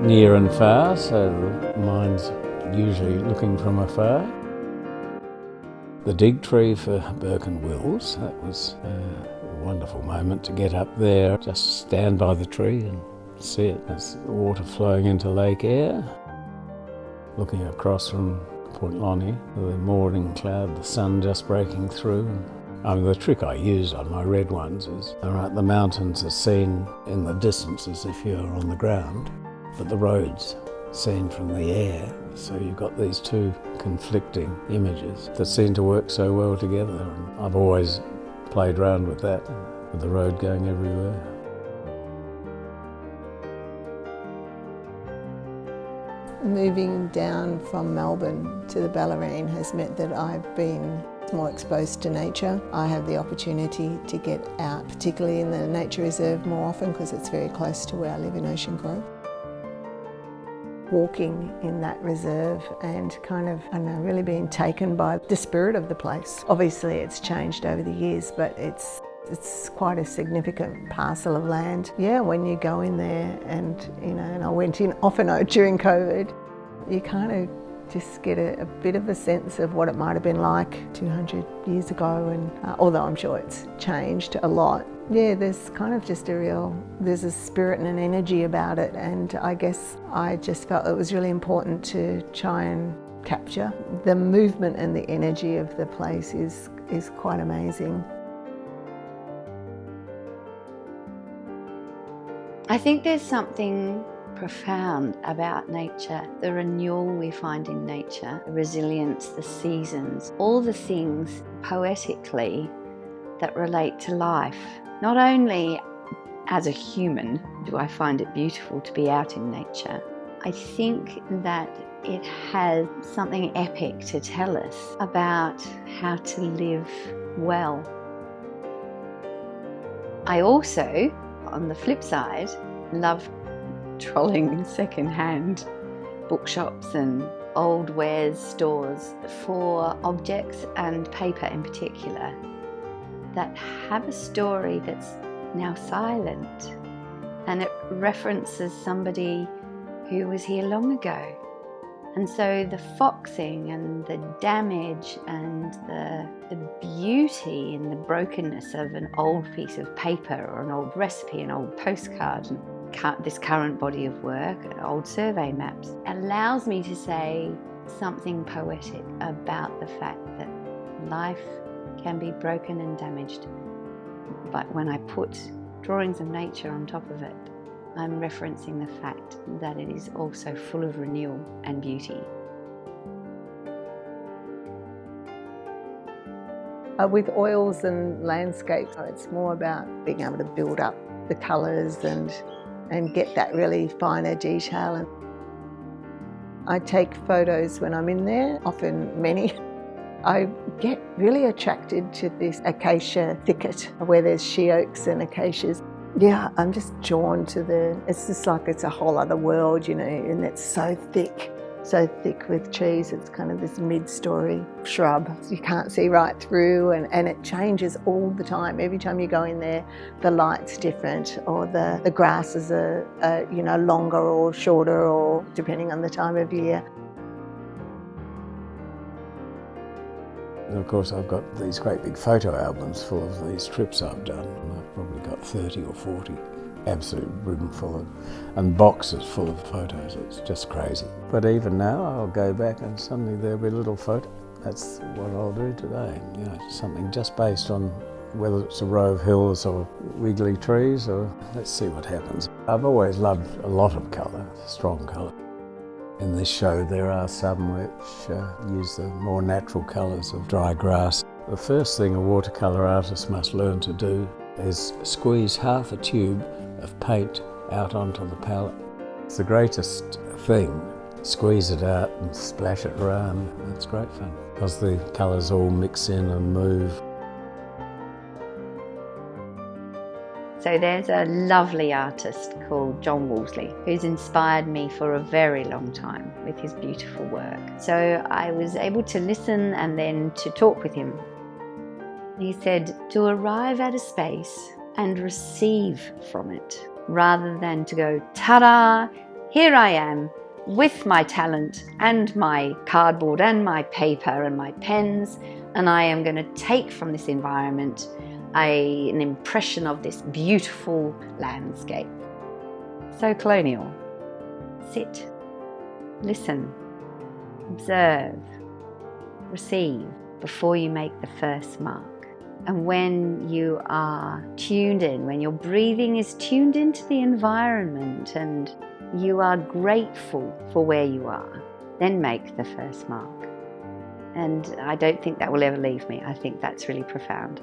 near and far, so the mind's usually looking from afar. The dig tree for Burke and Wills, that was a wonderful moment to get up there, just stand by the tree and see it as the water flowing into Lake Eyre. Looking across from Point Lonnie, the morning cloud, the sun just breaking through. The trick I use on my red ones is, the mountains are seen in the distance as if you're on the ground, but the road's seen from the air. So you've got these two conflicting images that seem to work so well together. And I've always played around with that, with the road going everywhere. Moving down from Melbourne to the Bellarine has meant that I've been more exposed to nature. I have the opportunity to get out, particularly in the nature reserve more often because it's very close to where I live in Ocean Grove. Walking in that reserve and really being taken by the spirit of the place. Obviously it's changed over the years, but it's quite a significant parcel of land. Yeah, when you go in there and I went in often during COVID, you kind of just get a bit of a sense of what it might have been like 200 years ago, and although I'm sure it's changed a lot. Yeah, there's kind of just there's a spirit and an energy about it, and I guess I just felt it was really important to try and capture the movement and the energy of the place is quite amazing. I think there's something profound about nature, the renewal we find in nature, the resilience, the seasons, all the things poetically that relate to life. Not only as a human do I find it beautiful to be out in nature, I think that it has something epic to tell us about how to live well. I also, on the flip side, love trolling second-hand bookshops and old wares stores for objects and paper in particular that have a story that's now silent, and it references somebody who was here long ago. And so the foxing and the damage and the beauty and the brokenness of an old piece of paper or an old recipe, an old postcard, and this current body of work, old survey maps, allows me to say something poetic about the fact that life can be broken and damaged. But when I put drawings of nature on top of it, I'm referencing the fact that it is also full of renewal and beauty. With oils and landscapes, it's more about being able to build up the colours and get that really finer detail. And I take photos when I'm in there, often many. I get really attracted to this acacia thicket where there's she oaks and acacias. Yeah, I'm just drawn to it's just like it's a whole other world, and it's so thick with trees. It's kind of this mid-story shrub. You can't see right through, and it changes all the time. Every time you go in there, the light's different, or the grasses are longer or shorter, or depending on the time of year. And of course, I've got these great big photo albums full of these trips I've done. I've probably got 30 or 40, absolute room full of, and boxes full of photos. It's just crazy. But even now, I'll go back and suddenly there'll be a little photo. That's what I'll do today. Something just based on whether it's a row of hills or wiggly trees, or let's see what happens. I've always loved a lot of colour, strong colour. In this show there are some which use the more natural colours of dry grass. The first thing a watercolour artist must learn to do is squeeze half a tube of paint out onto the palette. It's the greatest thing. Squeeze it out and splash it around. It's great fun because the colours all mix in and move. So there's a lovely artist called John Wolseley who's inspired me for a very long time with his beautiful work. So I was able to listen and then to talk with him. He said to arrive at a space and receive from it rather than to go, ta-da, here I am with my talent and my cardboard and my paper and my pens, and I am going to take from this environment an impression of this beautiful landscape. So colonial. Sit, listen, observe, receive before you make the first mark. And when you are tuned in, when your breathing is tuned into the environment and you are grateful for where you are, then make the first mark. And I don't think that will ever leave me. I think that's really profound.